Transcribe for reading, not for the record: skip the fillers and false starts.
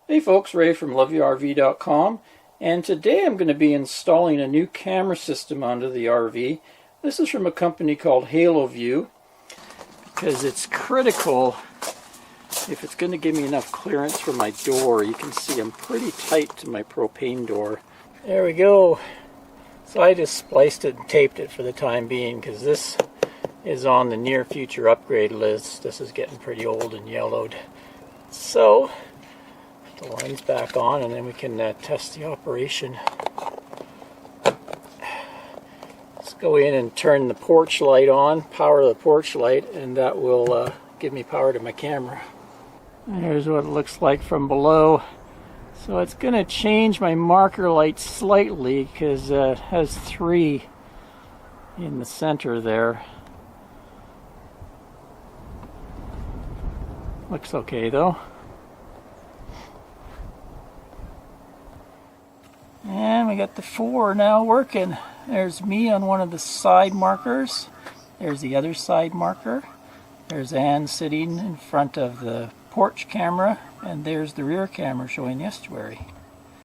Hey folks, Ray from Haloview.com, and today I'm going to be installing a new camera system onto the RV. This is from a company called Haloview, because it's critical if it's going to give me enough clearance for my door. You can see I'm pretty tight to my propane door. There we go. So I just spliced it and taped it for the time being, because this is on the near future upgrade list. This is getting pretty old and yellowed. So the line's back on, and then we can test the operation. Let's go in and turn the porch light on, power the porch light, and that will give me power to my camera. And here's what it looks like from below. So it's going to change my marker light slightly because it has 3 in the center there. Looks okay though. And we got the 4 now working. There's me on one of the side markers. There's the other side marker. There's Ann sitting in front of the porch camera. And there's the rear camera showing the estuary.